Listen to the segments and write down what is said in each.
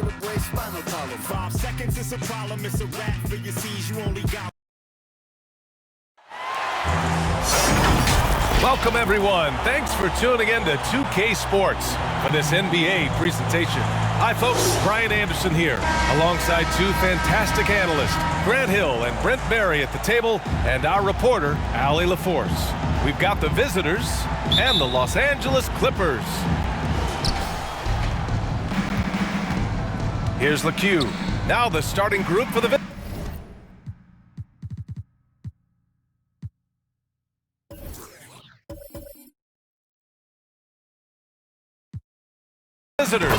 vertebrae, spinal column. 5 seconds is a problem, it's a wrap for your C's, you only got. Welcome, everyone. Thanks for tuning in to 2K Sports for this NBA presentation. Hi, folks. Brian Anderson here, alongside two fantastic analysts, Grant Hill and Brent Barry at the table, and our reporter, Allie LaForce. We've got the visitors and the Los Angeles Clippers. Here's LeCue. Now the starting group for the visitors.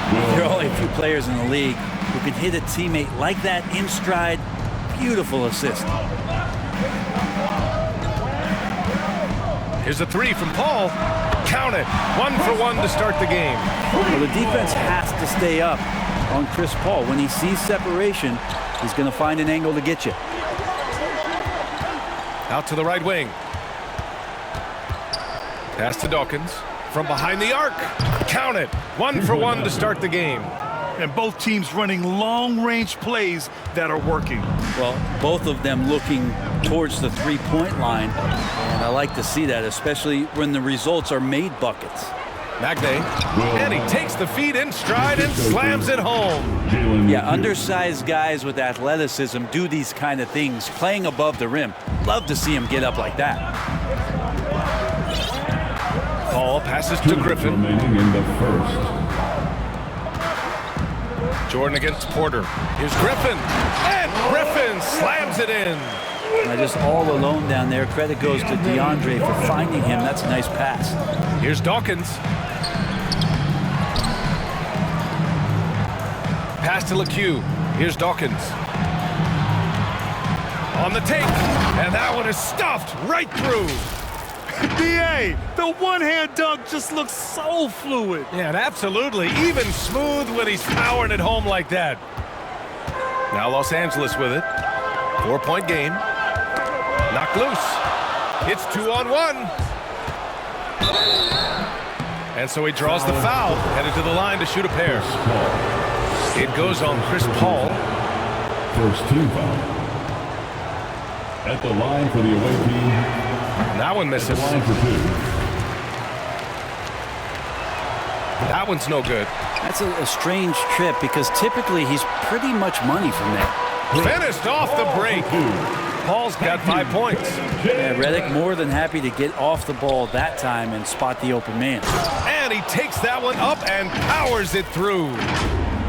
There are only a few players in the league who can hit a teammate like that in stride. Beautiful assist. Here's a three from Paul. Count it. 1 for 1 to start the game. Well, the defense has to stay up on Chris Paul. When he sees separation, he's going to find an angle to get you. Out to the right wing. Pass to Dawkins. From behind the arc. Count it. 1 for 1 to start the game. And both teams running long-range plays that are working. Well, both of them looking towards the three-point line. And I like to see that, especially when the results are made buckets. Magne. And he takes the feed in stride and slams it home. Yeah, undersized guys with athleticism do these kind of things, playing above the rim. Love to see him get up like that. Paul passes to Griffin. Remaining in the first. Jordan against Porter. Here's Griffin. And Griffin slams it in. Just all alone down there. Credit goes to DeAndre for finding him. That's a nice pass. Here's Dawkins. Pass to LeCue. Here's Dawkins. On the take. And that one is stuffed right through. B.A., the one-hand dunk just looks so fluid. Yeah, and absolutely even smooth when he's powering it home like that. Now Los Angeles with it. 4-point game. Knocked loose. It's 2-on-1. And so he draws the foul, headed to the line to shoot a pair. It goes on Chris Paul. First team foul. At the line for the away team. That one misses. Line for 2. That one's no good. That's a strange trip because typically he's pretty much money from there. Finished off the break. Paul's got 5 points. Yeah, Redick more than happy to get off the ball that time and spot the open man. And he takes that one up and powers it through.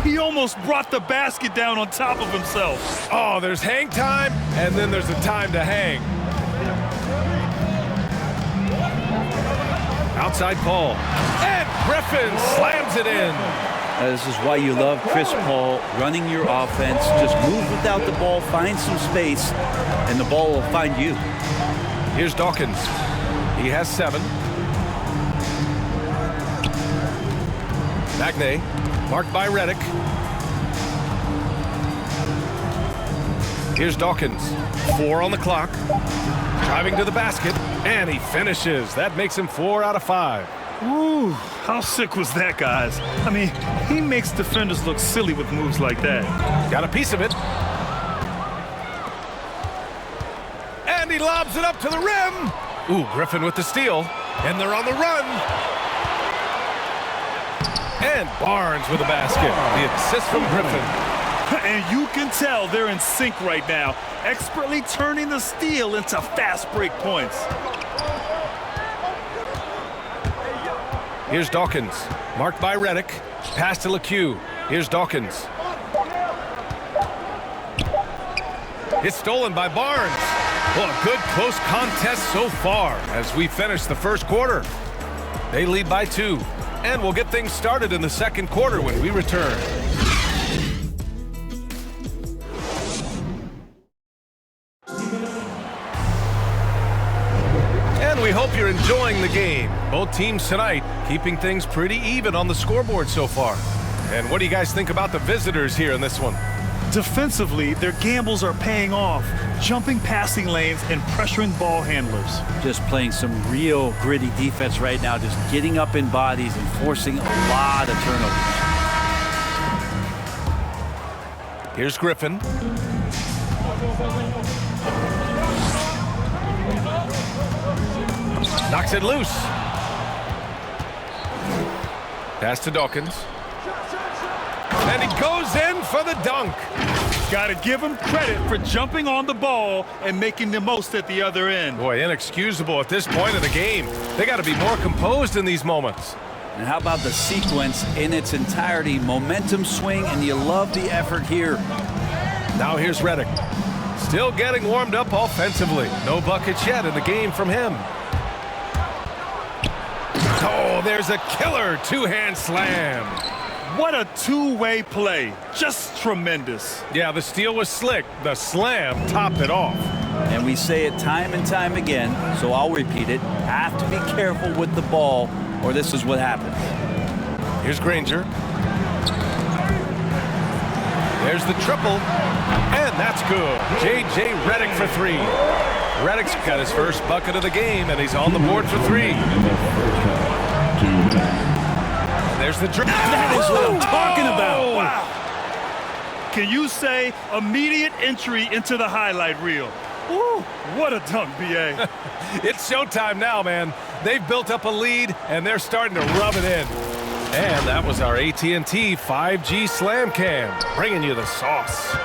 He almost brought the basket down on top of himself. Oh, there's hang time, and then there's a time to hang. Outside Paul. And Griffin slams it in. This is why you love Chris Paul, running your offense. Just move without the ball, find some space, and the ball will find you. Here's Dawkins. He has 7. Magne, marked by Redick. Here's Dawkins. 4 on the clock. Driving to the basket, and he finishes. That makes him 4 out of 5. Ooh, how sick was that, guys? I mean, he makes defenders look silly with moves like that. Got a piece of it. And he lobs it up to the rim. Ooh, Griffin with the steal. And they're on the run. And Barnes with a basket. The assist from Griffin. And you can tell they're in sync right now, expertly turning the steal into fast break points. Here's Dawkins, marked by Redick. Pass to LeCue. Here's Dawkins. It's stolen by Barnes. Well, a good close contest so far as we finish the first quarter. They lead by 2, and we'll get things started in the second quarter when we return. We hope you're enjoying the game. Both teams tonight keeping things pretty even on the scoreboard so far. And what do you guys think about the visitors here in this one? Defensively, their gambles are paying off, jumping passing lanes and pressuring ball handlers. Just playing some real gritty defense right now, just getting up in bodies and forcing a lot of turnovers. Here's Griffin. Knocks it loose. Pass to Dawkins. And he goes in for the dunk. Got to give him credit for jumping on the ball and making the most at the other end. Boy, inexcusable at this point of the game. They got to be more composed in these moments. And how about the sequence in its entirety? Momentum swing, and you love the effort here. Now here's Reddick. Still getting warmed up offensively. No buckets yet in the game from him. Oh, there's a killer two-hand slam. What a two-way play. Just tremendous. Yeah, the steal was slick. The slam topped it off. And we say it time and time again, so I'll repeat it. Have to be careful with the ball, or this is what happens. Here's Granger. There's the triple, and that's good. J.J. Reddick for three. Reddick's got his first bucket of the game, and he's on the board for three. There's the dribble. That is what I'm talking about. Wow. Can you say immediate entry into the highlight reel? Woo, what a dunk, B.A. It's showtime now, man. They've built up a lead, and they're starting to rub it in. And that was our AT&T 5G Slam Cam, bringing you the sauce.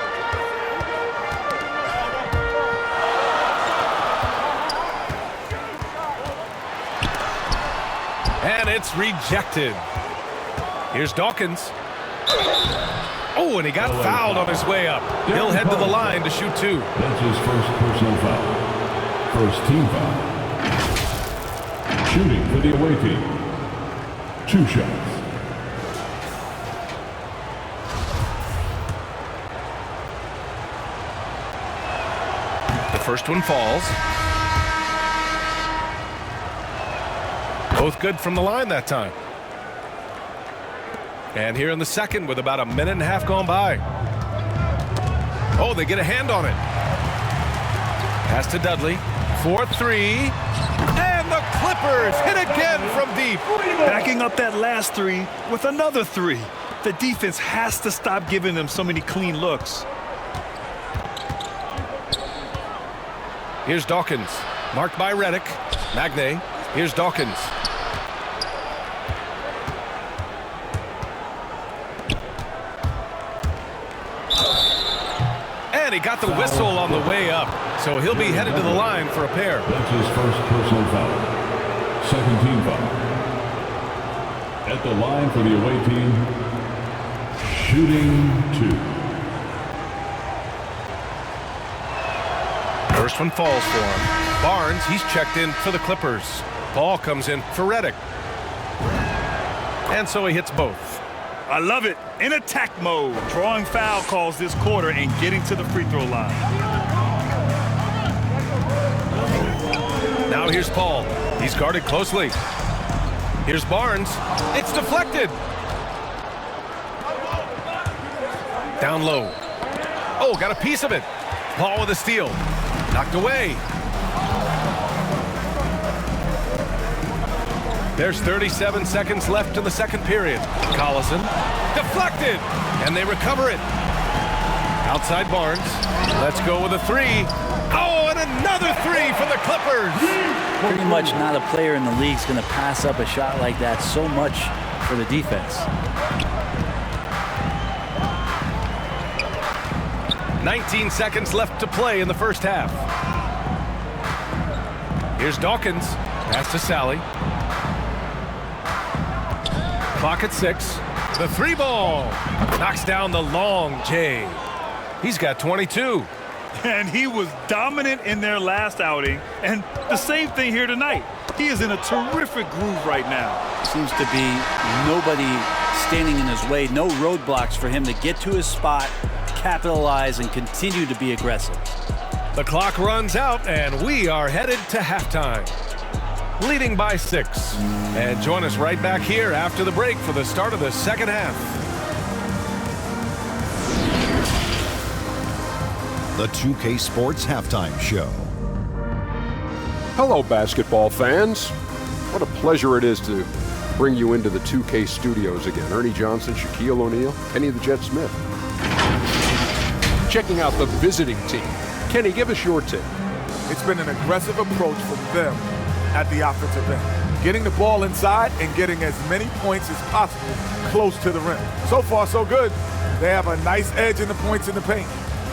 And it's rejected. Here's Dawkins. Oh, and he got fouled on his way up. He'll head to the line to shoot two. That's his first personal foul. First team foul. Shooting for the away team. 2 shots. The first one falls. Both good from the line that time. And here in the second with about a minute and a half gone by. Oh, they get a hand on it. Pass to Dudley. 4-3. And the Clippers hit again from deep. Backing up that last three with another three. The defense has to stop giving them so many clean looks. Here's Dawkins. Marked by Reddick. Magne. Here's Dawkins. And he got the whistle on the way up. So he'll be headed to the line for a pair. That's his first personal foul. Second team foul. At the line for the away team, shooting 2. First one falls for him. Barnes, he's checked in for the Clippers. Ball comes in for Reddick. And so he hits both. I love it. In attack mode. Drawing foul calls this quarter and getting to the free throw line. Now here's Paul. He's guarded closely. Here's Barnes. It's deflected. Down low. Oh, got a piece of it. Paul with a steal. Knocked away. There's 37 seconds left in the second period. Collison. Deflected. And they recover it. Outside Barnes. Let's go with a three. Oh, and another three for the Clippers. Pretty much not a player in the league is going to pass up a shot like that so much for the defense. 19 seconds left to play in the first half. Here's Dawkins. Pass to Sally. Clock at 6. The three ball. Knocks down the long J. He's got 22. And he was dominant in their last outing. And the same thing here tonight. He is in a terrific groove right now. Seems to be nobody standing in his way. No roadblocks for him to get to his spot, capitalize, and continue to be aggressive. The clock runs out, and we are headed to halftime. Leading by 6. And join us right back here after the break for the start of the second half. The 2K Sports Halftime Show. Hello, basketball fans. What a pleasure it is to bring you into the 2K studios again. Ernie Johnson, Shaquille O'Neal, Kenny the Jet Smith. checking out the visiting team. Kenny, give us your take. It's been an aggressive approach from them at the offensive end, getting the ball inside and getting as many points as possible close to the rim. So far, so good. They have a nice edge in the points in the paint.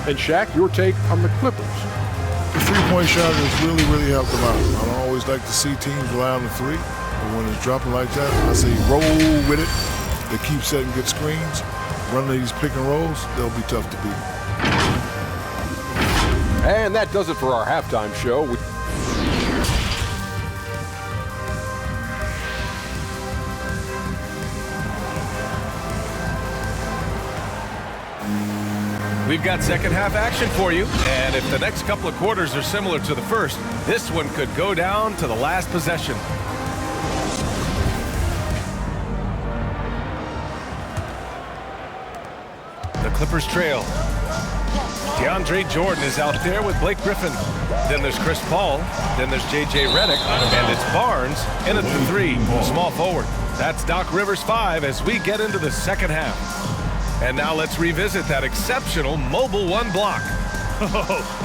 And Shaq, your take on the Clippers. The three-point shot has really helped them out. I don't always like to see teams rely on the three, but when it's dropping like that, I say roll with it. They keep setting good screens, running these pick and rolls, they'll be tough to beat. And that does it for our halftime show. We've got second half action for you, and if the next couple of quarters are similar to the first, this one could go down to the last possession. The Clippers trail. DeAndre Jordan is out there with Blake Griffin. Then there's Chris Paul. Then there's J.J. Redick. And it's Barnes in at the 3, small forward. That's Doc Rivers 5 as we get into the second half. And now let's revisit that exceptional mobile 1 block.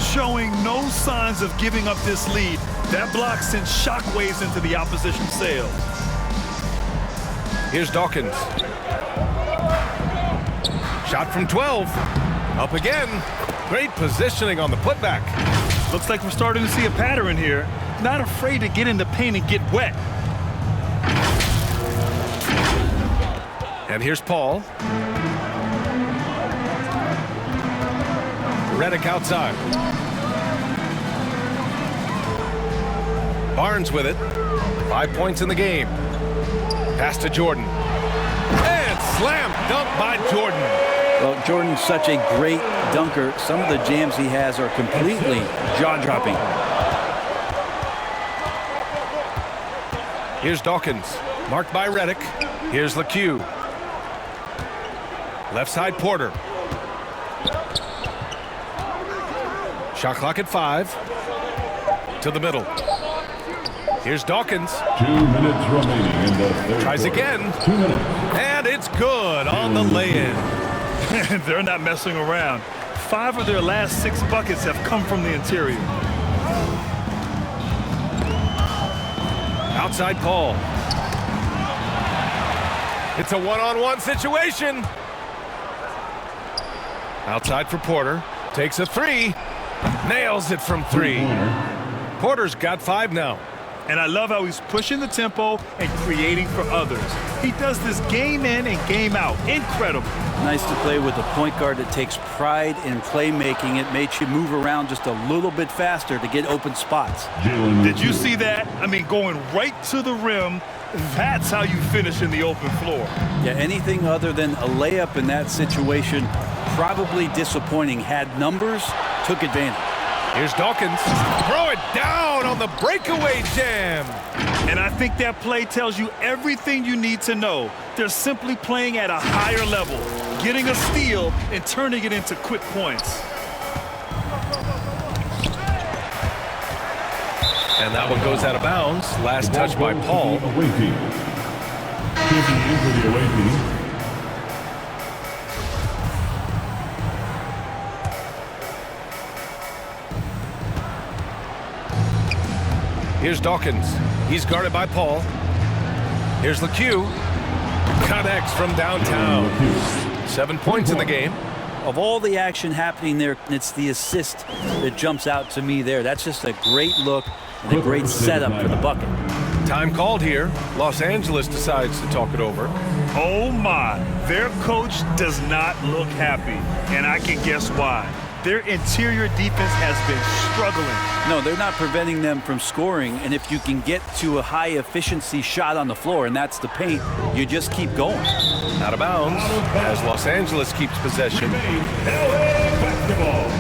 Showing no signs of giving up this lead. That block sends shockwaves into the opposition sails. Here's Dawkins. Shot from 12. Up again. Great positioning on the putback. Looks like we're starting to see a pattern here. Not afraid to get in the paint and get wet. And here's Paul. Redick outside. Barnes with it. 5 points in the game. Pass to Jordan. And slam dunk by Jordan. Well, Jordan's such a great dunker. Some of the jams he has are completely jaw-dropping. Here's Dawkins. Marked by Redick. Here's LeCue. Left side Porter. Shot clock at 5. To the middle. Here's Dawkins. 2 minutes remaining in the third Tries quarter. again. 2 minutes. And it's good on the lay-in. They're not messing around. 5 of their last 6 buckets have come from the interior. Outside Paul. It's a one-on-one situation. Outside for Porter. Takes a 3. Nails it from 3. Porter's got 5 now. And I love how he's pushing the tempo and creating for others. He does this game in and game out. Incredible. Nice to play with a point guard that takes pride in playmaking. It makes you move around just a little bit faster to get open spots. Did you see that? I mean, going right to the rim. That's how you finish in the open floor. Yeah, anything other than a layup in that situation, probably disappointing. Had numbers, took advantage. Here's Dawkins. Throw it down on the breakaway jam. And I think that play tells you everything you need to know. They're simply playing at a higher level, getting a steal and turning it into quick points. And that one goes out of bounds. Last touch by Paul. Away team. Checking in for the away team. Here's Dawkins. He's guarded by Paul. Here's LeCue. Connects from downtown. 7 points in the game. Of all the action happening there, it's the assist that jumps out to me there. That's just a great look and a great setup for the bucket. Time called here. Los Angeles decides to talk it over. Oh my, their coach does not look happy, and I can guess why. Their interior defense has been struggling. No, they're not preventing them from scoring, and if you can get to a high-efficiency shot on the floor, and that's the paint, you just keep going. Out of bounds as Los Angeles keeps possession. Basketball.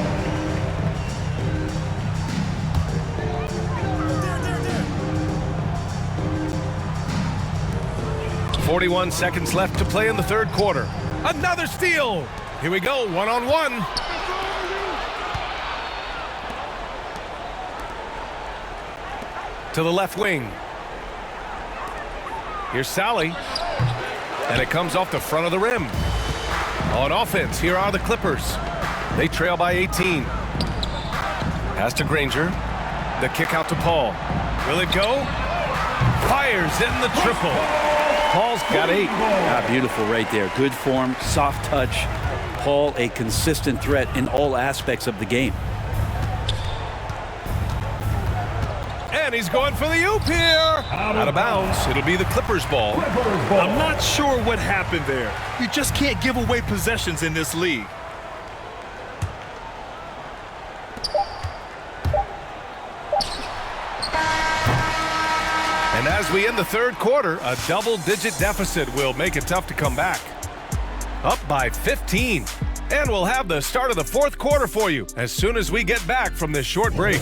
41 seconds left to play in the third quarter. Another steal. Here we go, one-on-one. To the left wing. Here's Sally. And it comes off the front of the rim. On offense, here are the Clippers. They trail by 18. Pass to Granger. The kick out to Paul. Will it go? Fires in the triple. Paul's got 8. Beautiful right there. Good form, soft touch. Paul, a consistent threat in all aspects of the game. And he's going for the oop here. Out of bounds. It'll be the Clippers' ball. I'm not sure what happened there. You just can't give away possessions in this league. And as we end the third quarter, a double-digit deficit will make it tough to come back. Up by 15. And we'll have the start of the fourth quarter for you as soon as we get back from this short break.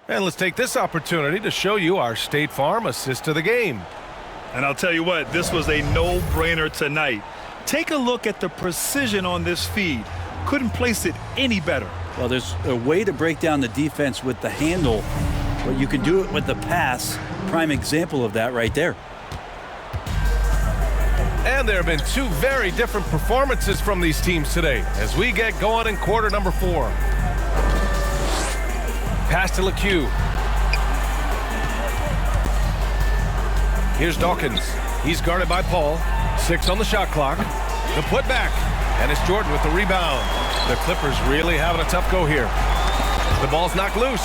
And let's take this opportunity to show you our State Farm assist to the game. And I'll tell you what, this was a no-brainer tonight. Take a look at the precision on this feed. Couldn't place it any better. Well, there's a way to break down the defense with the handle, but you can do it with the pass. Prime example of that right there. And there have been 2 very different performances from these teams today as we get going in quarter number 4. Pass to LeCue. Here's Dawkins. He's guarded by Paul. 6 on the shot clock. The putback. And it's Jordan with the rebound. The Clippers really having a tough go here. The ball's knocked loose.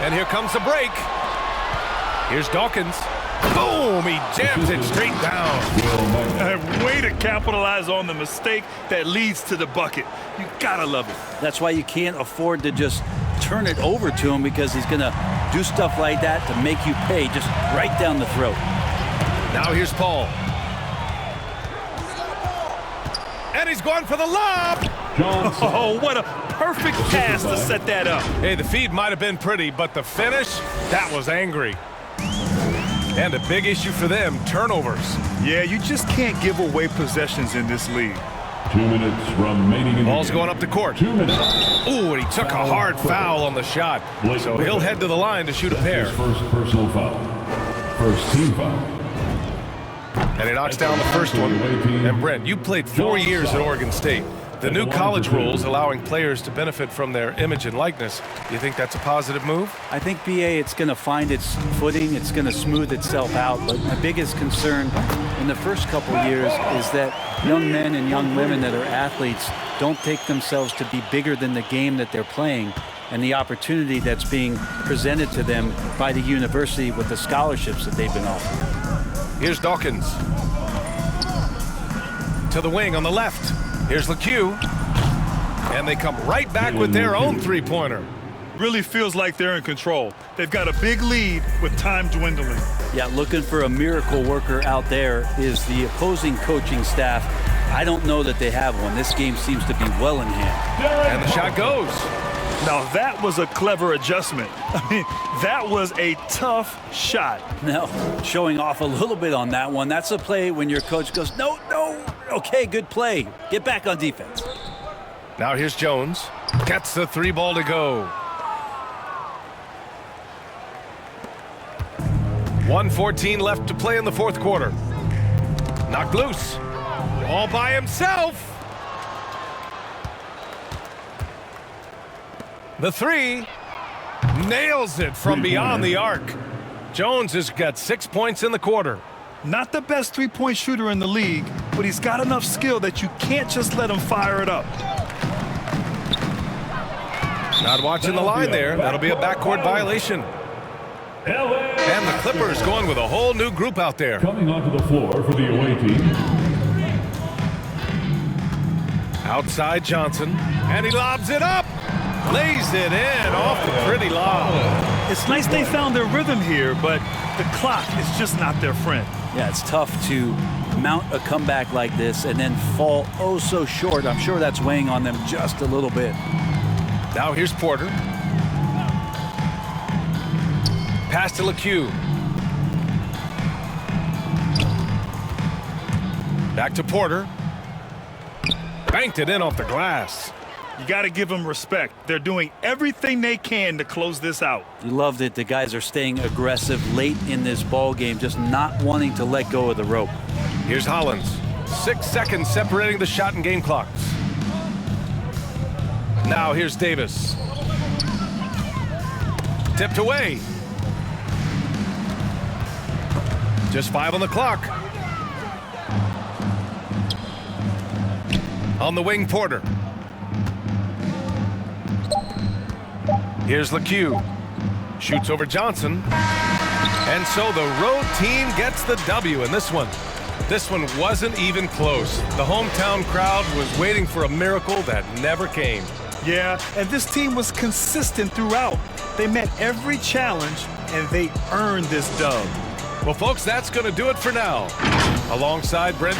And here comes the break. Here's Dawkins. Boom! He jams it straight down. A way to capitalize on the mistake that leads to the bucket. You gotta love it. That's why you can't afford to just turn it over to him, because he's going to do stuff like that to make you pay just right down the throat. Now here's Paul. And he's going for the lob. Oh, what a perfect pass to set that up. Hey, the feed might have been pretty, but the finish, that was angry. And a big issue for them, turnovers. Yeah, you just can't give away possessions in this league. 2 minutes remaining in Ball's the going up the court. 2 minutes. Ooh, and he took a hard foul on the shot. So he'll head to the line to shoot a pair. His first personal foul. First team foul. And he knocks down the first one. And Brent, you played 4 years at Oregon State. The new college rules allowing players to benefit from their image and likeness. Do you think that's a positive move? I think, BA, it's going to find its footing. It's going to smooth itself out. But my biggest concern in the first couple years is that young men and young women that are athletes don't take themselves to be bigger than the game that they're playing and the opportunity that's being presented to them by the university with the scholarships that they've been offered. Here's Dawkins. To the wing on the left. Here's LeCue. And they come right back with their own three-pointer. Really feels like they're in control. They've got a big lead with time dwindling. Yeah, looking for a miracle worker out there is the opposing coaching staff. I don't know that they have one. This game seems to be well in hand. And the shot goes. Now that was a clever adjustment. I mean, that was a tough shot. Now, showing off a little bit on that one. That's a play when your coach goes, no, okay, good play. Get back on defense. Now here's Jones. Gets the 3 ball to go. 1:14 left to play in the fourth quarter. Knocked loose. All by himself. The 3 nails it from beyond the arc. Jones has got 6 points in the quarter. Not the best three-point shooter in the league, but he's got enough skill that you can't just let him fire it up. Not watching the line there. That'll be a backcourt violation. And the Clippers going with a whole new group out there. Coming onto the floor for the away team. Outside Johnson. And he lobs it up. Lays it in off the pretty lob. It's nice they found their rhythm here, but the clock is just not their friend. Yeah, it's tough to mount a comeback like this and then fall oh so short. I'm sure that's weighing on them just a little bit. Now here's Porter. Pass to LeCue. Back to Porter. Banked it in off the glass. You got to give them respect. They're doing everything they can to close this out. You love that the guys are staying aggressive late in this ball game, just not wanting to let go of the rope. Here's Hollins. 6 seconds separating the shot and game clocks. Now here's Davis. Tipped away. Just 5 on the clock. On the wing, Porter. Here's LeCue. Shoots over Johnson. And so the road team gets the W in this one. This one wasn't even close. The hometown crowd was waiting for a miracle that never came. Yeah, and this team was consistent throughout. They met every challenge, and they earned this dub. Well, folks, that's going to do it for now. Alongside Brent